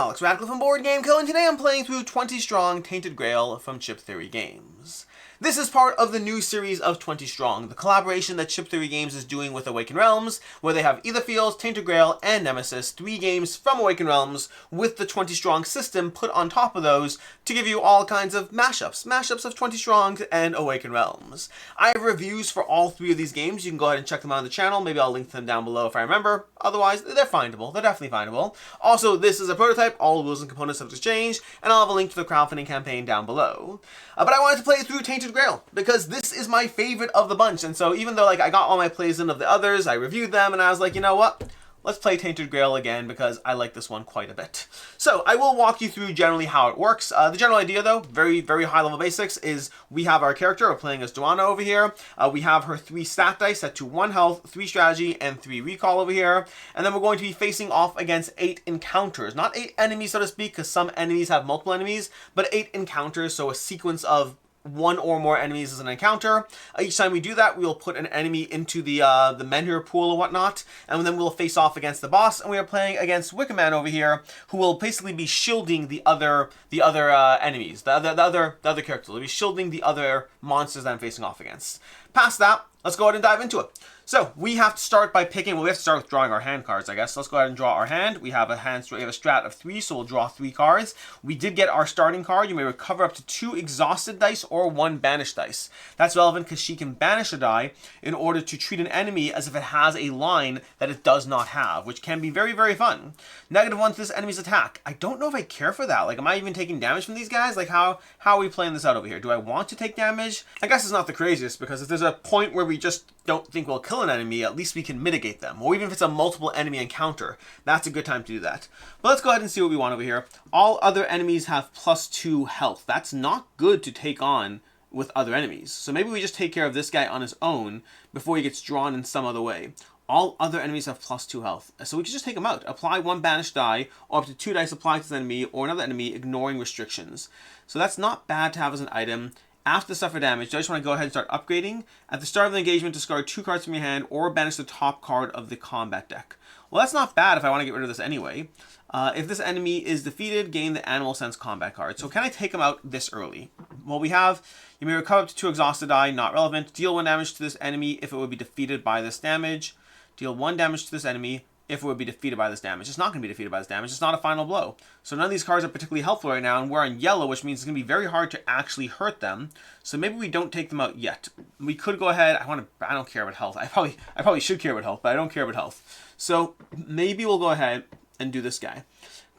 Alex Radcliffe from Board Game Co, and today I'm playing through 20 Strong Tainted Grail from Chip Theory Games. This is part of the new series of 20 Strong, the collaboration that Chip Theory Games is doing with Awakened Realms, where they have Etherfields, Tainted Grail, and Nemesis, 3 games from Awakened Realms, with the 20 Strong system put on top of those to give you all kinds of mashups of 20 Strong and Awakened Realms. I have reviews for all 3 of these games. You can go ahead and check them out on the channel. Maybe I'll link them down below if I remember. Otherwise, they're findable. They're definitely findable. Also, this is a prototype. All rules and components have changed, and I'll have a link to the crowdfunding campaign down below. But I wanted to play through Tainted Grail because this is my favorite of the bunch, and so even though I got all my plays in of the others, I reviewed them, and I was like, you know what? Let's play Tainted Grail again because I like this one quite a bit. So I will walk you through generally how it works. The general idea, though, very high level basics, is we have our character. We're playing as Joanna over here. We have her 3 stat dice set to 1 health, 3 strategy, and 3 recall over here. And then we're going to be facing off against 8 encounters. Not 8 enemies, so to speak, because some enemies have multiple enemies, but 8 encounters, so a sequence of 1 or more enemies as an encounter. Each time we do that, we will put an enemy into the Menhir pool or whatnot, and then we'll face off against the boss. And we are playing against Wickerman over here, who will basically be shielding the other enemies, the other characters. They'll be shielding the other monsters that I'm facing off against. Past that, let's go ahead and dive into it. So we have to start by picking. Well, we have to start with drawing our hand cards, I guess. Let's go ahead and draw our hand. We have a strat of 3, so we'll draw 3 cards. We did get our starting card. You may recover up to 2 exhausted dice or 1 banished dice. That's relevant because she can banish a die in order to treat an enemy as if it has a line that it does not have, which can be very fun. -1 to this enemy's attack. I don't know if I care for that. Like, am I even taking damage from these guys? Like, how are we playing this out over here? Do I want to take damage? I guess it's not the craziest, because if there's a point where we just don't think we'll kill an enemy, at least we can mitigate them. Or even if it's a multiple enemy encounter, that's a good time to do that. But let's go ahead and see what we want over here. All other enemies have +2 health. That's not good to take on with other enemies. So maybe we just take care of this guy on his own before he gets drawn in some other way. All other enemies have +2 health. So we can just take them out. Apply 1 banished die, or up to 2 dice applied to the enemy or another enemy, ignoring restrictions. So that's not bad to have as an item. After the suffer damage, I just want to go ahead and start upgrading. At the start of the engagement, discard 2 cards from your hand or banish the top card of the combat deck. Well, that's not bad if I want to get rid of this anyway. If this enemy is defeated, gain the Animal Sense combat card. So can I take him out this early? Well, we have, you may recover up to 2 exhausted die, not relevant. Deal 1 damage to this enemy if it would be defeated by this damage. Deal 1 damage to this enemy if it would be defeated by this damage. It's not going to be defeated by this damage. It's not a final blow. So none of these cards are particularly helpful right now, and we're on yellow, which means it's going to be very hard to actually hurt them. So maybe we don't take them out yet. We could go ahead. I don't care about health. I probably should care about health, but I don't care about health. So maybe we'll go ahead and do this guy.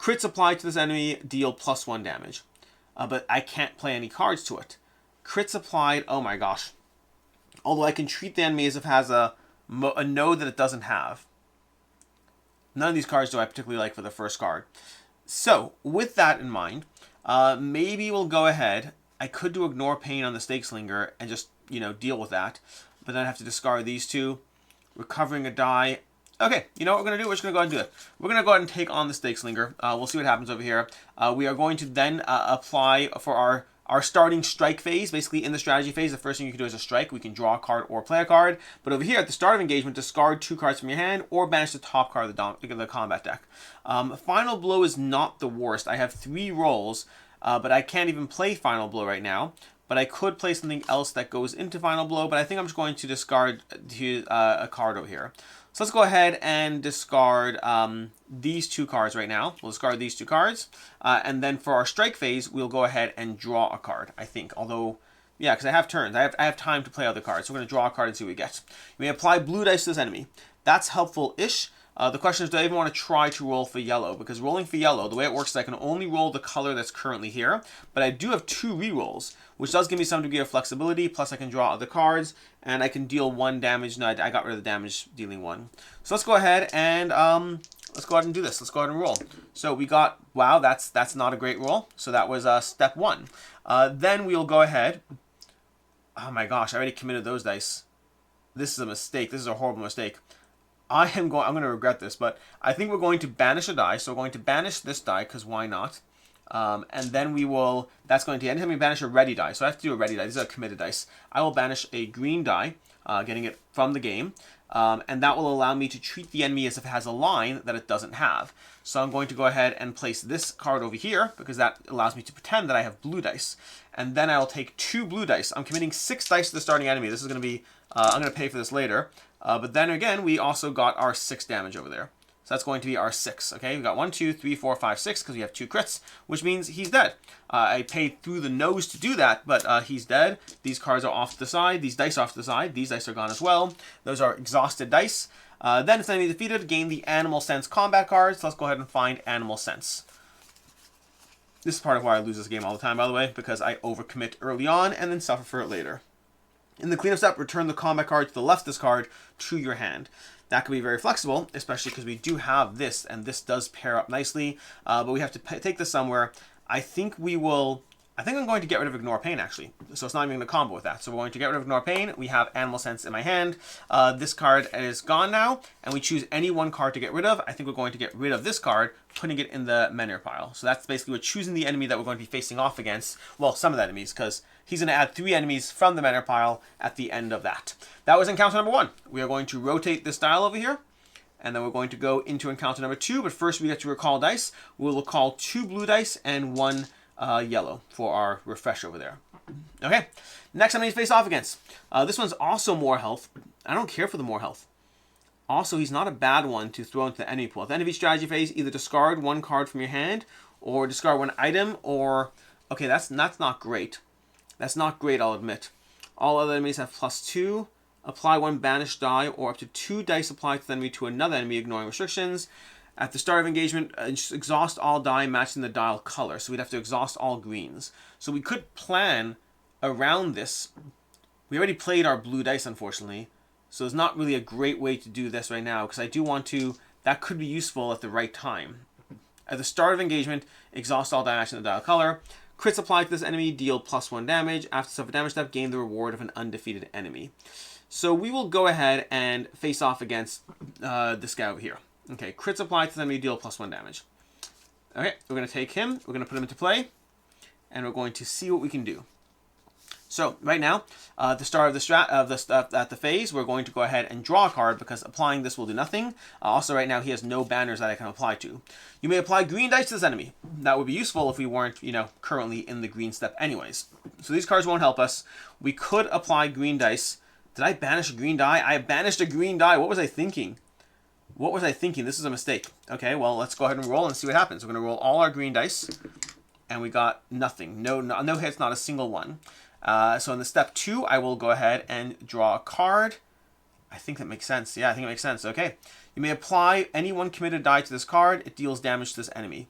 Crits applied to this enemy, deal +1 damage. But I can't play any cards to it. Crits applied, oh my gosh. Although I can treat the enemy as if it has a node that it doesn't have. None of these cards do I particularly like for the first card. So, with that in mind, maybe we'll go ahead. I could do Ignore Pain on the Stakeslinger and just, deal with that. But then I have to discard these 2. Recovering a die. Okay, you know what we're going to do? We're just going to go ahead and do it. We're going to go ahead and take on the Stakeslinger. We'll see what happens over here. We are going to then apply for our starting strike phase. Basically, in the strategy phase, the first thing you can do is a strike. We can draw a card or play a card. But over here, at the start of engagement, discard 2 cards from your hand or banish the top card of the combat deck. Final Blow is not the worst. I have 3 rolls, but I can't even play Final Blow right now. But I could play something else that goes into Final Blow, but I think I'm just going to discard a card over here. So let's go ahead and discard these 2 cards right now. We'll discard these 2 cards. And then for our strike phase, we'll go ahead and draw a card, I think. Although, yeah, because I have turns. I have time to play other cards. So we're going to draw a card and see what we get. You may apply blue dice to this enemy. That's helpful-ish. The question is, do I even want to try to roll for yellow? Because rolling for yellow, the way it works is I can only roll the color that's currently here. But I do have 2 rerolls, which does give me some degree of flexibility. Plus I can draw other cards, and I can deal 1 damage. No, I got rid of the damage dealing 1. So let's go ahead and do this. Let's go ahead and roll. So we got, wow, that's not a great roll. So that was step 1. Then we'll go ahead. Oh my gosh, I already committed those dice. This is a mistake. This is a horrible mistake. I'm going to regret this, but I think we're going to banish a die. So we're going to banish this die, because why not? And then that's going to, anytime we banish a ready die, so I have to do a ready die. These are committed dice. I will banish a green die. getting it from the game. And that will allow me to treat the enemy as if it has a line that it doesn't have. So I'm going to go ahead and place this card over here because that allows me to pretend that I have blue dice. And then I'll take 2 blue dice. I'm committing 6 dice to the starting enemy. This is going to be, I'm going to pay for this later. But then again, we also got our 6 damage over there. So that's going to be our 6, okay? We got 1, 2, 3, 4, 5, 6 because we have 2 crits, which means he's dead. I paid through the nose to do that, but he's dead. These cards are off to the side. These dice are off to the side. These dice are gone as well. Those are exhausted dice. Then if enemy defeated, gain the Animal Sense combat cards. So let's go ahead and find Animal Sense. This is part of why I lose this game all the time, by the way, because I overcommit early on and then suffer for it later. In the cleanup step, return the combat card to the left of this card to your hand. That could be very flexible, especially because we do have this, and this does pair up nicely. But we have to take this somewhere. I think I'm going to get rid of Ignore Pain, actually. So it's not even going to combo with that. So we're going to get rid of Ignore Pain. We have Animal Sense in my hand. This card is gone now, and we choose any one card to get rid of. I think we're going to get rid of this card, putting it in the Menhir pile. So that's basically we're choosing the enemy that we're going to be facing off against. Well, some of the enemies, because he's going to add 3 enemies from the Menhir pile at the end of that. That was encounter number 1. We are going to rotate this dial over here. And then we're going to go into encounter number 2. But first we get to recall dice. We'll recall 2 blue dice and 1 yellow for our refresh over there. Okay, next enemy to face off against. This one's also more health. I don't care for the more health. Also, he's not a bad one to throw into the enemy pool. At the end of each strategy phase, either discard 1 card from your hand or discard 1 item or... Okay, that's not great. That's not great, I'll admit. All other enemies have +2. Apply 1 banished die or up to 2 dice applied to the enemy to another enemy, ignoring restrictions. At the start of engagement, exhaust all die matching the dial color. So we'd have to exhaust all greens. So we could plan around this. We already played our blue dice, unfortunately. So it's not really a great way to do this right now, because I do want to... That could be useful at the right time. At the start of engagement, exhaust all die matching the dial color. Crits applied to this enemy, deal +1 damage. After suffer damage step, gain the reward of an undefeated enemy. So we will go ahead and face off against this guy over here. Okay, crits applied to the enemy, deal +1 damage. Okay, we're going to take him, we're going to put him into play, and we're going to see what we can do. So right now, at the start of the phase, we're going to go ahead and draw a card because applying this will do nothing. Also, right now he has no banners that I can apply to. You may apply green dice to this enemy. That would be useful if we weren't, currently in the green step anyways. So these cards won't help us. We could apply green dice. Did I banish a green die? I banished a green die. What was I thinking? What was I thinking? This is a mistake. Okay, well, let's go ahead and roll and see what happens. We're going to roll all our green dice, and we got nothing. No hits, not a single one. So in the step 2, I will go ahead and draw a card. I think that makes sense. Yeah, I think it makes sense. Okay. You may apply any 1 committed die to this card. It deals damage to this enemy.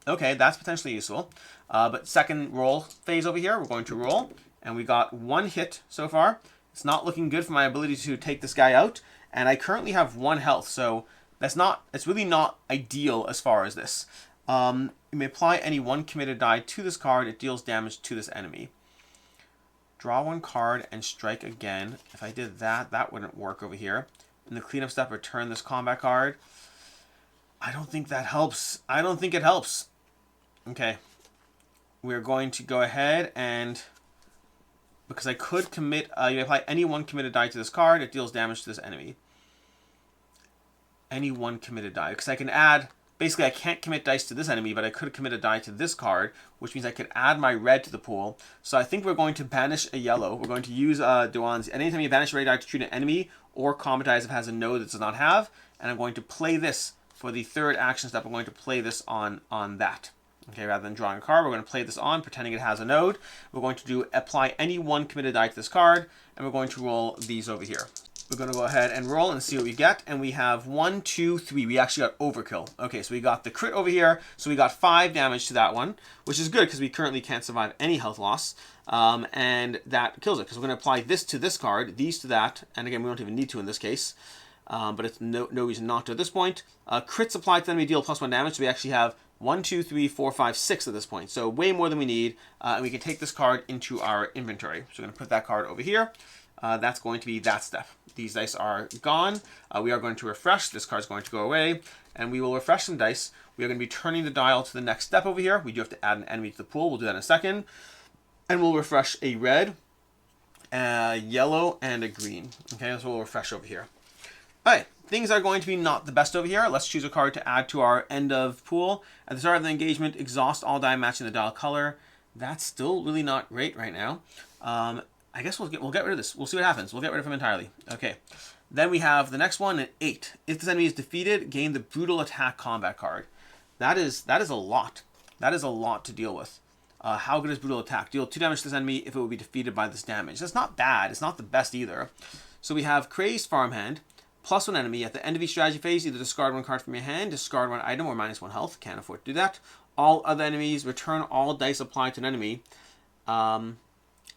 Okay, that's potentially useful. But second roll phase over here, we're going to roll, and we got 1 hit so far. It's not looking good for my ability to take this guy out. And I currently have 1 health, so it's really not ideal as far as this. You may apply any 1 committed die to this card. It deals damage to this enemy. Draw 1 card and strike again. If I did that, that wouldn't work over here. In the cleanup step, return this combat card. I don't think that helps. I don't think it helps. Okay. We're going to go ahead and... Because I could commit, you apply any 1 committed die to this card, it deals damage to this enemy. Any 1 committed die. Because I can add, basically I can't commit dice to this enemy, but I could commit a die to this card, which means I could add my red to the pool. So I think we're going to banish a yellow. We're going to use Duan's, anytime you banish a red die to treat an enemy, or combat dice if it has a node that does not have, and I'm going to play this for the 3rd action step. I'm going to play this on that. Okay, rather than drawing a card, we're going to play this on, pretending it has a node. We're going to apply any 1 committed die to this card, and we're going to roll these over here. We're going to go ahead and roll and see what we get, and we have 1, 2, 3. We actually got overkill. Okay, so we got the crit over here, so we got 5 damage to that one, which is good because we currently can't survive any health loss, and that kills it because we're going to apply this to this card, these to that, and again, we don't even need to in this case, but it's no reason not to at this point. Crits applied to the enemy deal +1 damage, so we actually have 1, 2, 3, 4, 5, 6 at this point. So way more than we need. And we can take this card into our inventory. So we're going to put that card over here. That's going to be that step. These dice are gone. We are going to refresh. This card's going to go away. And we will refresh some dice. We are going to be turning the dial to the next step over here. We do have to add an enemy to the pool. We'll do that in a second. And we'll refresh a red yellow, and a green. Okay, so we'll refresh over here. All right, things are going to be not the best over here. Let's choose a card to add to our end of pool. At the start of the engagement, exhaust all die matching the dial color. That's still really not great right now. I guess we'll get rid of this. We'll see what happens. We'll get rid of him entirely. Okay. Then we have the next one, an 8. If this enemy is defeated, gain the brutal attack combat card. That is a lot. That is a lot to deal with. How good is brutal attack? Deal 2 damage to this enemy if it will be defeated by this damage. That's not bad. It's not the best either. So we have Crazed Farmhand. +1 enemy. At the end of each strategy phase, either discard 1 card from your hand, discard 1 item, or -1 health. Can't afford to do that. All other enemies, return all dice applied to an enemy.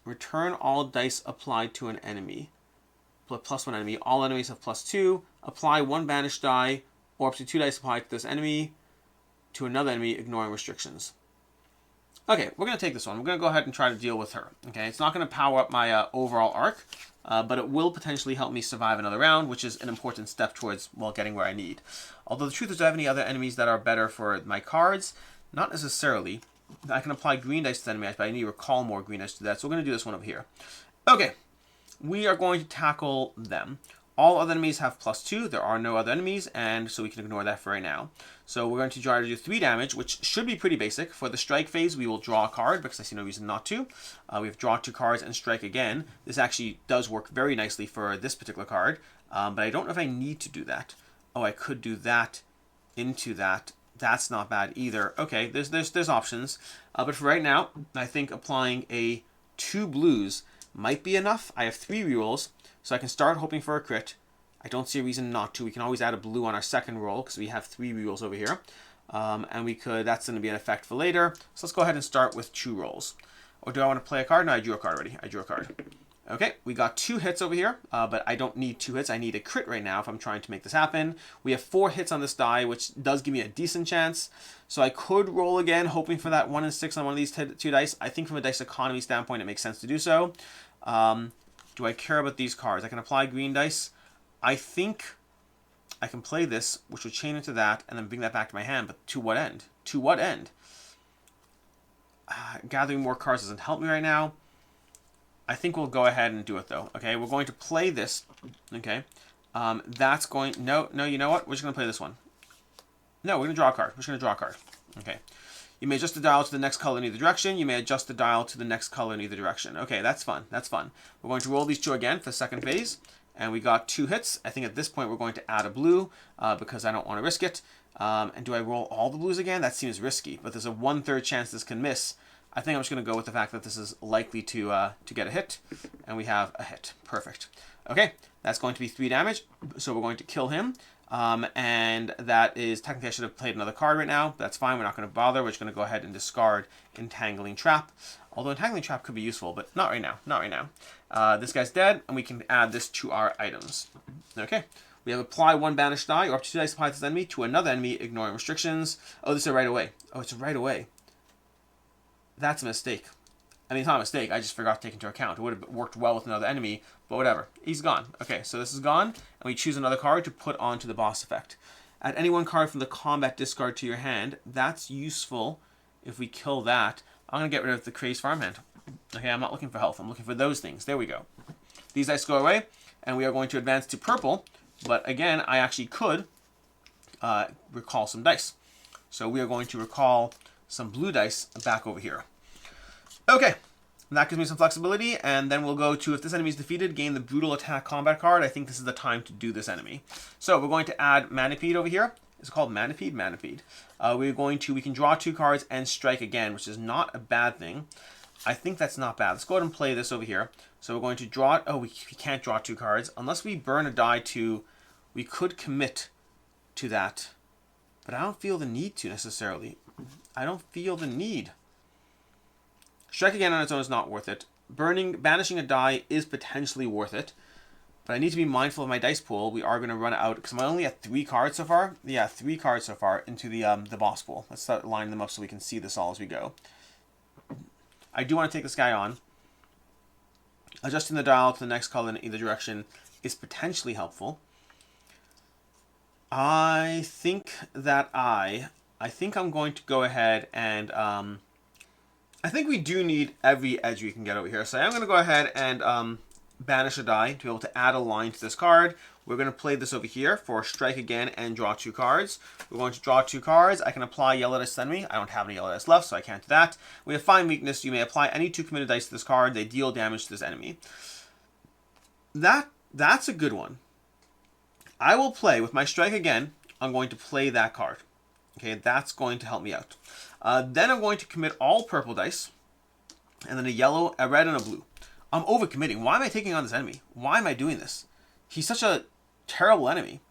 Return all dice applied to an enemy. +1 enemy. All enemies have +2. Apply 1 banished die, or up to 2 dice applied to this enemy to another enemy, ignoring restrictions. Okay, we're going to take this one. We're going to go ahead and try to deal with her. Okay, it's not going to power up my overall arc, but it will potentially help me survive another round, which is an important step towards, well, getting where I need. Although the truth is, do I have any other enemies that are better for my cards? Not necessarily. I can apply green dice to the enemy, but I need to recall more green dice to that, so we're going to do this one over here. Okay, we are going to tackle them. All other enemies have +2. There are no other enemies, and so we can ignore that for right now. So we're going to try to do 3 damage, which should be pretty basic. For the strike phase, we will draw a card, because I see no reason not to. We have draw 2 cards and strike again. This actually does work very nicely for this particular card, but I don't know if I need to do that. Oh, I could do that into that. That's not bad either. Okay, there's options. But for right now, I think applying a 2 blues might be enough. I have 3 rerolls, so I can start hoping for a crit. I don't see a reason not to. We can always add a blue on our second roll because we have 3 rerolls over here. And we could, that's going to be an effect for later. So let's go ahead and start with 2 rolls. Or do I want to play a card? No, I drew a card already. I drew a card. Okay, we got 2 hits over here, but I don't need 2 hits. I need a crit right now if I'm trying to make this happen. We have 4 hits on this die, which does give me a decent chance. So I could roll again, hoping for that 1 and 6 on one of these 2 dice. I think from a dice economy standpoint, it makes sense to do so. Do I care about these cards? I can apply green dice. I think I can play this, which would chain into that, and then bring that back to my hand. But to what end? To what end? Gathering more cards doesn't help me right now. I think we'll go ahead and do it, though. Okay, we're going to play this. Okay, that's going... No, you know what? We're just going to play this one. No, we're going to draw a card. We're just going to draw a card. Okay. You may adjust the dial to the next color in either direction. You may adjust the dial to the next color in either direction. Okay, that's fun. That's fun. We're going to roll these 2 again for the second phase. And we got 2 hits. I think at this point we're going to add a blue because I don't want to risk it. And do I roll all the blues again? That seems risky. But there's a 1/3 chance this can miss. I think I'm just going to go with the fact that this is likely to get a hit. And we have a hit. Perfect. Okay, that's going to be 3 damage. So we're going to kill him. And that is, technically I should have played another card right now. But that's fine. We're not going to bother. We're just going to go ahead and discard Entangling Trap. Although Entangling Trap could be useful, but not right now. Not right now. This guy's dead, and we can add this to our items. Okay. We have apply 1 banished die, or up to 2 dice applied to this enemy, to another enemy, ignoring restrictions. Oh, this is a right away. Oh, it's a right away. That's a mistake. I mean, it's not a mistake. I just forgot to take into account. It would have worked well with another enemy, but whatever. He's gone. Okay, so this is gone, and we choose another card to put onto the boss effect. Add any 1 card from the combat discard to your hand. That's useful if we kill that. I'm going to get rid of the Crazed Farmhand. Okay, I'm not looking for health. I'm looking for those things. There we go. These dice go away, and we are going to advance to purple. But again, I actually could recall some dice. So we are going to recall some blue dice back over here. Okay, that gives me some flexibility, and then we'll go to, if this enemy is defeated, gain the brutal attack combat card. I think this is the time to do this enemy. So we're going to add Manipede over here. It's called Manipede? Manipede. We can draw 2 cards and strike again, which is not a bad thing. I think that's not bad. Let's go ahead and play this over here. So we're going to draw... Oh, we can't draw 2 cards. Unless we burn a die to... We could commit to that. But I don't feel the need to, necessarily. I don't feel the need. Strike again on its own is not worth it. Banishing a die is potentially worth it. But I need to be mindful of my dice pool. We are going to run out, because I'm only at 3 cards so far. Yeah, 3 cards so far into the boss pool. Let's start lining them up so we can see this all as we go. I do want to take this guy on. Adjusting the dial to the next color in either direction is potentially helpful. I think I'm going to go ahead and I think we do need every edge we can get over here. So I'm going to go ahead and banish a die to be able to add a line to this card. We're going to play this over here for strike again and draw 2 cards. We're going to draw 2 cards. I can apply yellow dice to enemy. I don't have any yellow dice left, so I can't do that. We have Find Weakness. You may apply any 2 committed dice to this card. They deal damage to this enemy. That's a good one. I will play with my strike again. I'm going to play that card. Okay, that's going to help me out. Then I'm going to commit all purple dice, and then a yellow, a red, and a blue. I'm overcommitting. Why am I taking on this enemy? Why am I doing this? He's such a terrible enemy.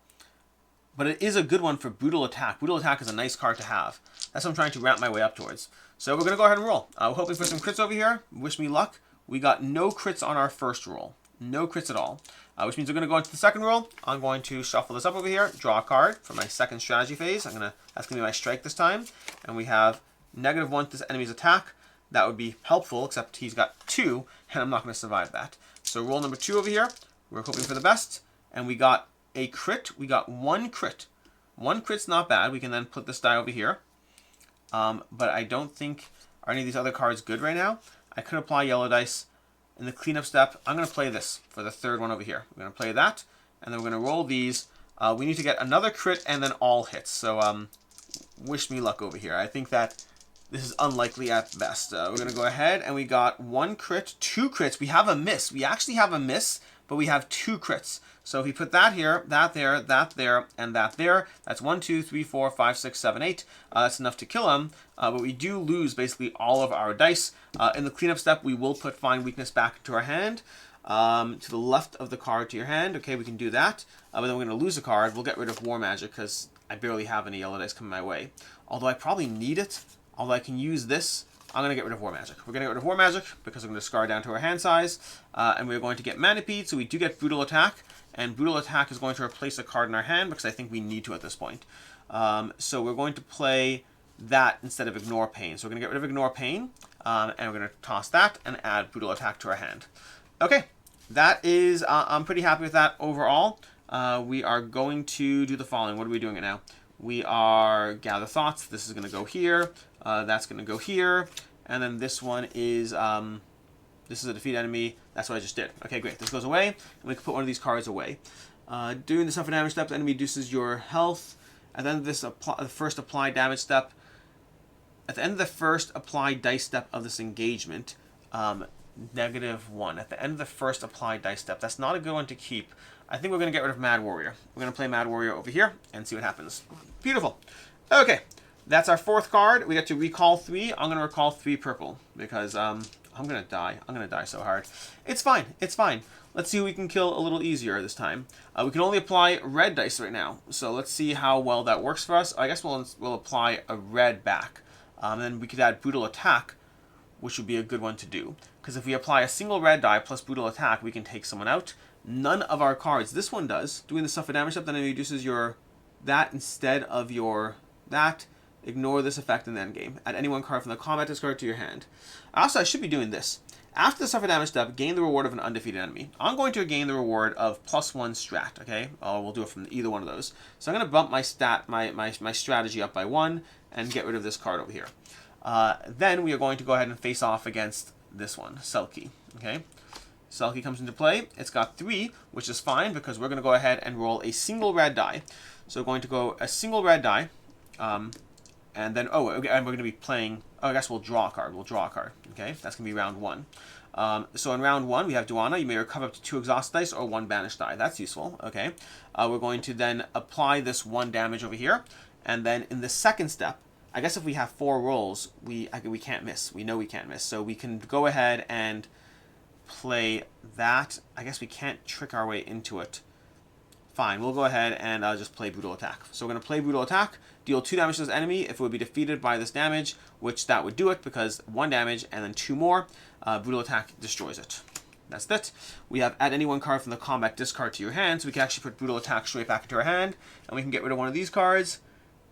But it is a good one for Brutal Attack. Brutal Attack is a nice card to have. That's what I'm trying to wrap my way up towards. So we're going to go ahead and roll. We're hoping for some crits over here. Wish me luck. We got no crits on our first roll. No crits at all. Which means we're going to go into the second roll. I'm going to shuffle this up over here. Draw a card for my second strategy phase. That's going to be my strike this time. And we have -1 to this enemy's attack. That would be helpful, except he's got 2, and I'm not going to survive that. So roll number 2 over here. We're hoping for the best. And we got a crit. We got 1 crit. 1 crit's not bad. We can then put this die over here. But I don't think... Are any of these other cards good right now? I could apply yellow dice. In the cleanup step, I'm going to play this for the third one over here. We're going to play that. And then we're going to roll these. We need to get another crit and then all hits. So wish me luck over here. I think that... This is unlikely at best. We're going to go ahead, and we got 1 crit, 2 crits. We have a miss. We actually have a miss, but we have 2 crits. So if we put that here, that there, and that there, that's 1, 2, 3, 4, 5, 6, 7, 8. That's enough to kill him, but we do lose basically all of our dice. In the cleanup step, we will put Find Weakness back into our hand. To the left of the card to your hand. Okay, we can do that. But then we're going to lose a card. We'll get rid of War Magic because I barely have any yellow dice coming my way. Although I probably need it. Although I can use this, I'm going to get rid of War Magic. We're going to get rid of War Magic because we're going to discard down to our hand size. And we're going to get Manapede, so we do get Brutal Attack. And Brutal Attack is going to replace a card in our hand because I think we need to at this point. So we're going to play that instead of Ignore Pain. So we're going to get rid of Ignore Pain. And we're going to toss that and add Brutal Attack to our hand. Okay, that is, I'm pretty happy with that overall. We are going to do the following. What are we doing it now? We are Gather Thoughts. This is going to go here. That's going to go here. And then this one is, this is a defeat enemy. That's what I just did. Okay, great. This goes away. And we can put one of these cards away. During the suffer damage step, the enemy reduces your health. At the end of this first apply damage step, at the end of the first apply dice step of this engagement, -1. At the end of the first apply dice step. That's not a good one to keep. I think we're going to get rid of Mad Warrior. We're going to play Mad Warrior over here and see what happens. Beautiful. Okay, that's our 4th card. We get to recall 3. I'm going to recall 3 purple because I'm going to die. I'm going to die so hard. It's fine. It's fine. Let's see who we can kill a little easier this time. We can only apply red dice right now. So let's see how well that works for us. I guess we'll apply a red back. Then we could add Brutal Attack, which would be a good one to do. Because if we apply a single red die plus Brutal Attack, we can take someone out. None of our cards, this one does, doing the suffer damage step, then it reduces your that instead of your that. Ignore this effect in the endgame. Add any 1 card from the combat discard to your hand. Also, I should be doing this. After the suffer damage step, gain the reward of an undefeated enemy. I'm going to gain the reward of +1 strat, okay? We'll do it from either one of those. So I'm going to bump my strategy up by 1 and get rid of this card over here. Then we are going to go ahead and face off against this one, Selkie, okay? Selkie comes into play. It's got 3, which is fine because we're going to go ahead and roll a single red die. So we're going to go a single red die. And then, and we're going to be playing, I guess we'll draw a card. We'll draw a card, okay? That's going to be round 1. So in round 1, we have Duana. You may recover up to 2 exhaust dice or 1 banished die. That's useful, okay? We're going to then apply this 1 damage over here. And then in the second step, I guess if we have 4 rolls, we can't miss. We know we can't miss. So we can go ahead and play that. I guess we can't trick our way into it. Fine, we'll go ahead and just play Brutal Attack. So we're going to play Brutal Attack, deal 2 damage to this enemy if it would be defeated by this damage, which that would do it because 1 damage and then 2 more. Brutal Attack destroys it. That's it. We have add any 1 card from the combat discard to your hand, so we can actually put Brutal Attack straight back into our hand, and we can get rid of one of these cards.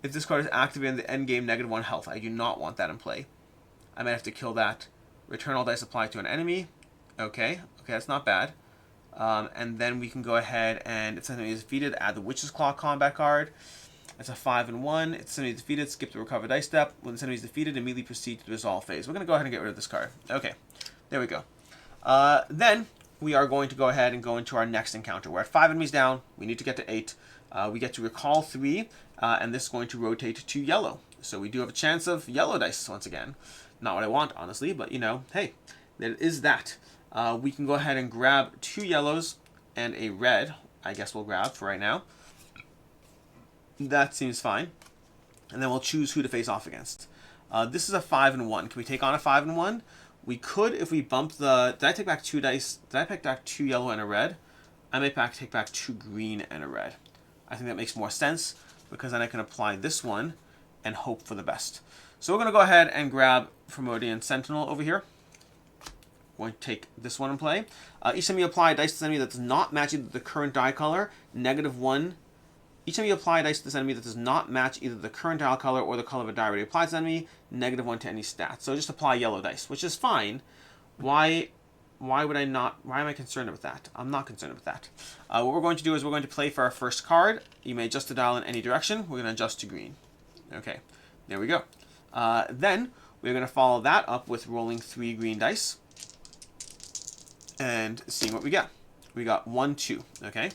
If this card is activated in the endgame, -1 health. I do not want that in play. I might have to kill that. Return all dice applied to an enemy. Okay, that's not bad. And then we can go ahead and, if something is defeated, add the Witch's Claw combat card. It's a 5 and 1. It's enemy defeated. Skip the recover dice step. When this enemy is defeated, immediately proceed to the resolve phase. We're going to go ahead and get rid of this card. Okay, there we go. Then we are going to go ahead and go into our next encounter. We're at 5 enemies down. We need to get to 8. We get to recall 3, and this is going to rotate to yellow. So we do have a chance of yellow dice once again. Not what I want, honestly, but, you know, hey, there is that. We can go ahead and grab 2 yellows and a red. I guess we'll grab for right now. That seems fine. And then we'll choose who to face off against. This is a 5 and 1. Can we take on a 5 and 1? We could if we bump the... Did I take back 2 dice? Did I pick back 2 yellow and a red? I may take back 2 green and a red. I think that makes more sense because then I can apply this one and hope for the best. So we're going to go ahead and grab Primordian Sentinel over here. We're going to take this one in play. Each time you apply a dice to this enemy that does not match either the current die color, -1. Each time you apply a dice to this enemy that does not match either the current die color or the color of a die already applied to the enemy, -1 to any stat. So just apply yellow dice, which is fine. Why would I not? Why am I concerned with that? I'm not concerned with that. What we're going to do is we're going to play for our first card. You may adjust the dial in any direction. We're going to adjust to green. Okay, there we go. Then we're going to follow that up with rolling 3 green dice and seeing what we get. We got 1, 2. Okay.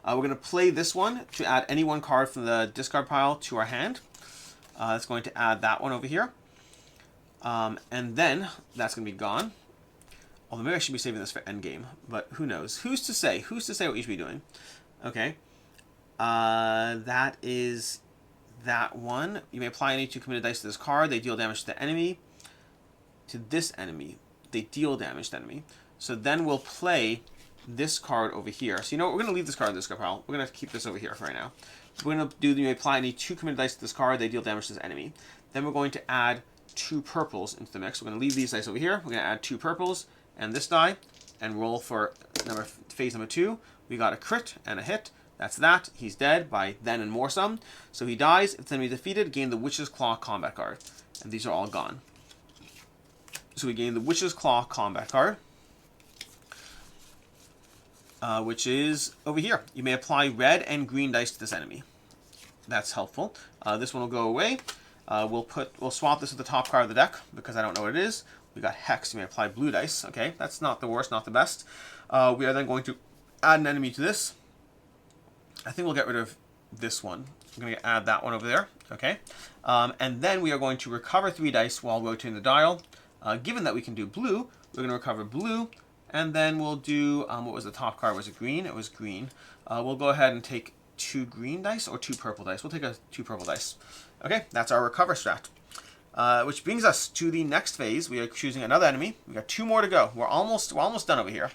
We're going to play this one to add any one card from the discard pile to our hand. That's going to add that one over here. And then that's going to be gone. Although maybe I should be saving this for Endgame, but who knows? Who's to say? Who's to say what you should be doing? Okay. That is that one. You may apply any 2 committed dice to this card. They deal damage to the enemy. To this enemy, they deal damage to the enemy. So then we'll play this card over here. So you know what? We're going to leave this card in this discard pile. We're going to keep this over here for right now. We're going to do, you may apply any 2 committed dice to this card. They deal damage to this enemy. Then we're going to add 2 purples into the mix. We're going to leave these dice over here. We're going to add 2 purples and this die and roll for phase number 2. We got a crit and a hit. That's that. He's dead by then and more some. So he dies. If the enemy defeated, gain the Witch's Claw combat card. And these are all gone. So we gain the Witch's Claw combat card. Which is over here. You may apply red and green dice to this enemy. That's helpful. This one will go away. We'll swap this with the top card of the deck because I don't know what it is. We got Hex. You may apply blue dice. Okay, that's not the worst, not the best. We are then going to add an enemy to this. I think we'll get rid of this one. I'm going to add that one over there. Okay, and then we are going to recover 3 dice while rotating the dial. Given that we can do blue, we're going to recover blue. And then we'll do, what was the top card? Was it green? It was green. We'll go ahead and take 2 green dice or 2 purple dice. We'll take 2 purple dice. Okay, that's our recover strat. Which brings us to the next phase. We are choosing another enemy. We got 2 more to go. We're almost done over here.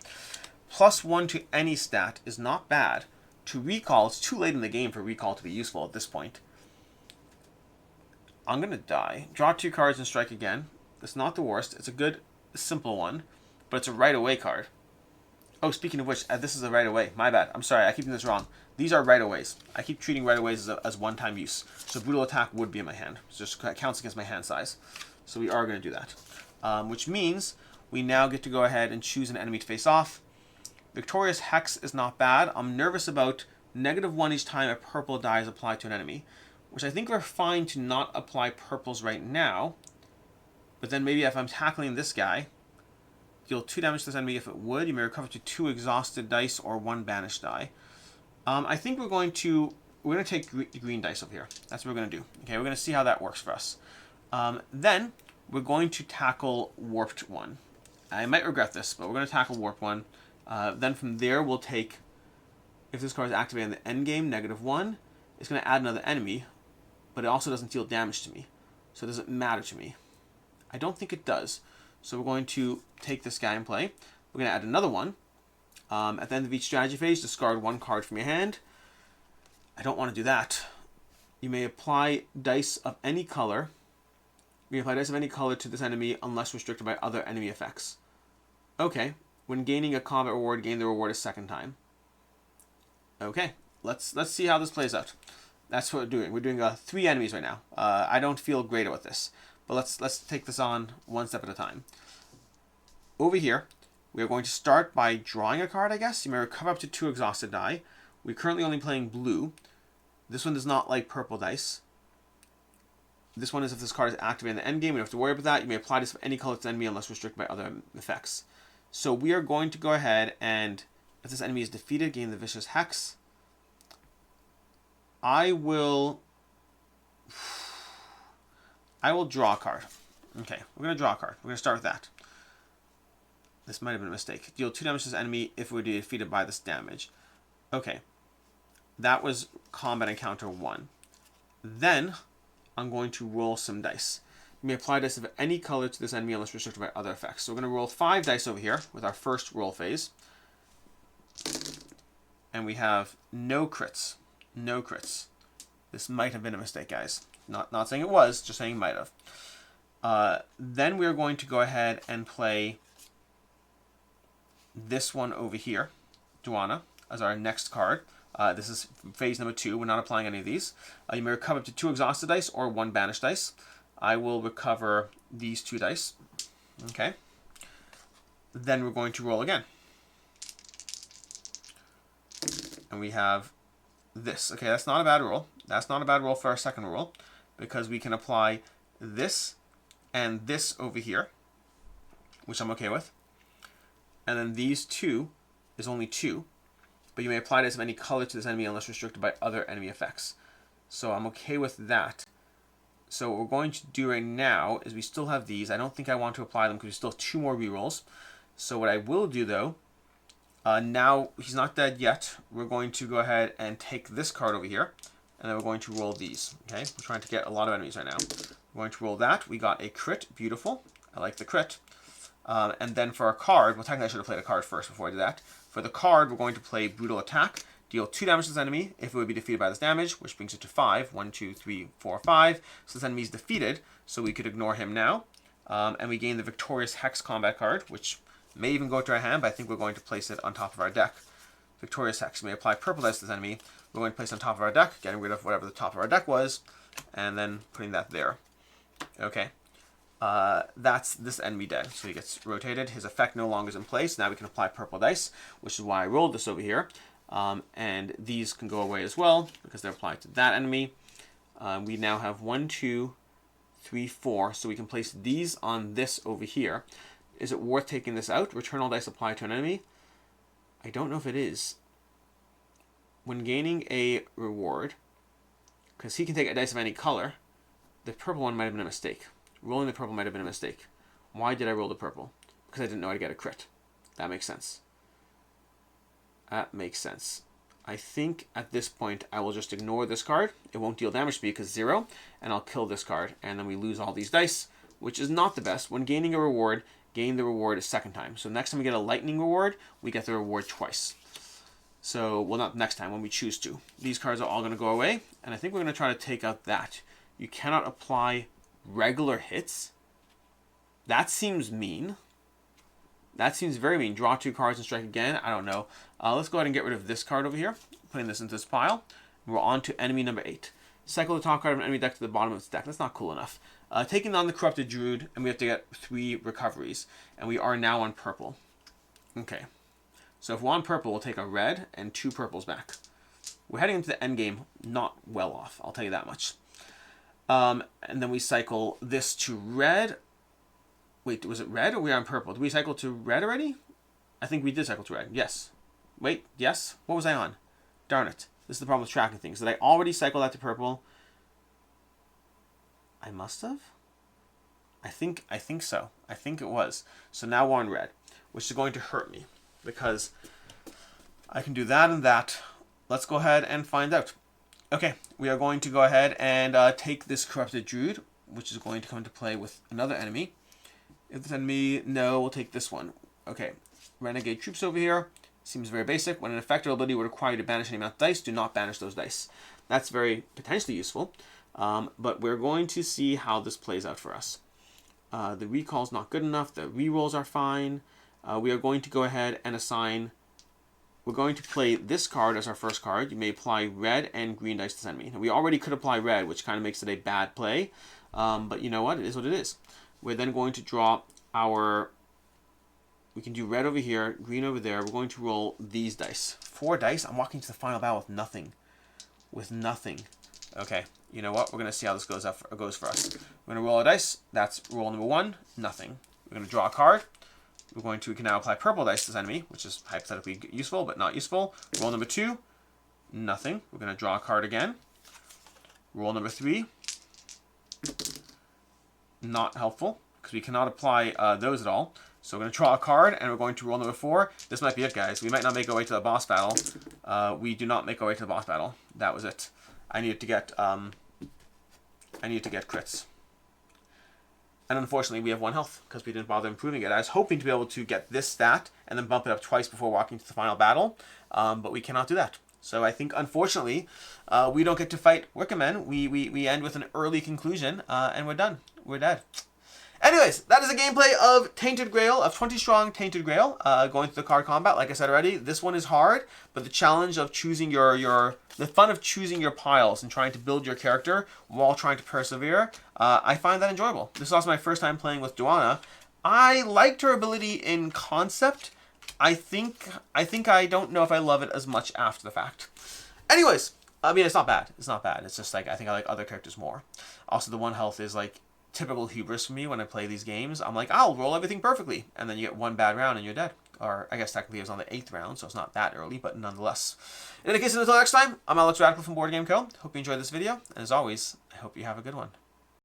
+1 to any stat is not bad. To recall, it's too late in the game for recall to be useful at this point. I'm going to die. Draw 2 cards and strike again. It's not the worst. It's a good, simple one. But it's a right-away card. Oh, speaking of which, this is a right-away. My bad. I'm sorry. I keep doing this wrong. These are right-aways. I keep treating right-aways as one-time use. So brutal attack would be in my hand. So just counts against my hand size. So we are going to do that. Which means we now get to go ahead and choose an enemy to face off. Victorious Hex is not bad. I'm nervous about -1 each time a purple die is applied to an enemy. Which I think we're fine to not apply purples right now. But then maybe if I'm tackling this guy, deal 2 damage to this enemy if it would. You may recover to 2 exhausted dice or 1 banished die. I think we're going to take green dice over here. That's what we're going to do. Okay, we're going to see how that works for us. Then we're going to tackle Warped 1. I might regret this, but we're going to tackle Warped 1. Then from there we'll take, if this card is activated in the endgame, -1. It's going to add another enemy, but it also doesn't deal damage to me. So it doesn't matter to me. I don't think it does. So we're going to take this guy and play. We're going to add another one. At the end of each strategy phase, discard 1 card from your hand. I don't want to do that. You may apply dice of any color. You may apply dice of any color to this enemy unless restricted by other enemy effects. Okay. When gaining a combat reward, gain the reward a 2nd time. Okay. Let's see how this plays out. That's what we're doing. We're doing 3 enemies right now. I don't feel great about this. But let's take this on 1 step at a time. Over here, we are going to start by drawing a card, I guess. You may recover up to 2 exhausted die. We're currently only playing blue. This one does not like purple dice. This one is if this card is activated in the endgame. You don't have to worry about that. You may apply this of any color to the enemy unless restricted by other effects. So we are going to go ahead and, if this enemy is defeated, gain the Vicious Hex. I will draw a card. Okay, we're going to draw a card. We're going to start with that. This might have been a mistake. Deal 2 damage to this enemy if we were defeated by this damage. Okay. That was combat encounter 1. Then, I'm going to roll some dice. You may apply dice of any color to this enemy unless restricted by other effects. So we're going to roll 5 dice over here with our first roll phase. And we have no crits. No crits. This might have been a mistake, guys. Not saying it was, just saying might have. Then we're going to go ahead and play this one over here, Duana, as our next card. This is phase number 2. We're not applying any of these. You may recover up to 2 exhausted dice or 1 banished dice. I will recover these 2 dice. Okay. Then we're going to roll again. And we have this. Okay, that's not a bad roll. That's not a bad roll for our second roll, because we can apply this and this over here, which I'm okay with. And then these 2 is only 2. But you may apply this of any color to this enemy unless restricted by other enemy effects. So I'm okay with that. So what we're going to do right now is we still have these. I don't think I want to apply them because we still have 2 more rerolls. So what I will do though, now he's not dead yet. We're going to go ahead and take this card over here. And then we're going to roll these. Okay, we're trying to get a lot of enemies right now. We're going to roll that. We got a crit. Beautiful. I like the crit. And then for our card, well, technically I should have played a card first before I did that. For the card, we're going to play Brutal Attack. Deal 2 damage to this enemy if it would be defeated by this damage, which brings it to 5. 1, 2, 3, 4, 5. So this enemy is defeated, so we could ignore him now. And we gain the Victorious Hex combat card, which may even go to our hand, but I think we're going to place it on top of our deck. Victorious Hex. We may apply purple dice to this enemy. We're going to place it on top of our deck, getting rid of whatever the top of our deck was, and then putting that there. Okay. That's this enemy dead. So he gets rotated. His effect no longer is in place. Now we can apply purple dice, which is why I rolled this over here. And these can go away as well because they're applied to that enemy. We now have 1, 2, 3, 4. So we can place these on this over here. Is it worth taking this out? Return all dice applied to an enemy. I don't know if it is. When gaining a reward, because he can take a dice of any color, the purple one might have been a mistake. Rolling the purple might have been a mistake. Why did I roll the purple? Because I didn't know I'd get a crit. That makes sense. That makes sense. I think at this point I will just ignore this card. It won't deal damage to me because 0. And I'll kill this card. And then we lose all these dice, which is not the best. When gaining a reward, gain the reward a second time. So next time we get a lightning reward, we get the reward twice. So, well, not next time, when we choose to. These cards are all going to go away. And I think we're going to try to take out that. You cannot apply regular hits. That seems mean. That seems very mean. Draw 2 cards and strike again. I don't know. Let's go ahead and get rid of this card over here. Putting this into this pile. We're on to enemy number 8. Cycle the top card of an enemy deck to the bottom of its deck. That's not cool enough. Taking on the Corrupted Druid, and we have to get 3 recoveries. And we are now on purple. Okay. So if we're on purple, we'll take a red and 2 purples back. We're heading into the endgame not well off. I'll tell you that much. And then we cycle this to red. Wait, was it red or were we on purple? Did we cycle to red already? I think we did cycle to red. Yes. Wait, yes? What was I on? Darn it. This is the problem with tracking things. Did I already cycle that to purple? I must have? I think so. I think it was. So now we're on red, which is going to hurt me because I can do that and that. Let's go ahead and find out. Okay, we are going to go ahead and take this Corrupted Druid, which is going to come into play with another enemy. If this enemy, no, we'll take this one. Okay, Renegade Troops over here. Seems very basic. When an effect or ability would require you to banish any amount of dice, do not banish those dice. That's very potentially useful, but we're going to see how this plays out for us. The recall's not good enough. The rerolls are fine. We are going to go ahead and assign... We're going to play this card as our first card. You may apply red and green dice to this enemy. Now, we already could apply red, which kind of makes it a bad play. But you know what? It is what it is. We're then going to draw our... We can do red over here, green over there. We're going to roll these dice. 4 dice? I'm walking to the final battle with nothing. with nothing. Okay, you know what? We're going to see how this goes for us. We're going to roll a dice. That's roll number 1, nothing. We're going to draw a card. We can now apply purple dice to this enemy, which is hypothetically useful, but not useful. Roll number 2, nothing. We're going to draw a card again. Roll number 3, not helpful, because we cannot apply those at all. So we're going to draw a card, and we're going to roll number 4. This might be it, guys. We might not make our way to the boss battle. We do not make our way to the boss battle. That was it. I needed to get crits. And unfortunately, we have 1 health because we didn't bother improving it. I was hoping to be able to get this stat and then bump it up twice before walking to the final battle, but we cannot do that. So I think, unfortunately, we don't get to fight Wickerman. We end with an early conclusion, and we're done. We're dead. Anyways, that is a gameplay of Tainted Grail, of 20 strong Tainted Grail, going through the card combat. Like I said already, this one is hard, but the challenge of choosing the fun of choosing your piles and trying to build your character while trying to persevere, I find that enjoyable. This is also my first time playing with Duana. I liked her ability in concept. I think I don't know if I love it as much after the fact. Anyways, I mean, it's not bad. It's not bad. It's just like, I think I like other characters more. Also, the 1 health is like typical hubris for me when I play these games. I'm like, I'll roll everything perfectly, and then you get 1 bad round and you're dead. Or I guess technically it was on the 8th round, so it's not that early, but nonetheless. In any case, until next time, I'm Alex Radical from Board Game Co. Hope you enjoyed this video, and as always, I hope you have a good one.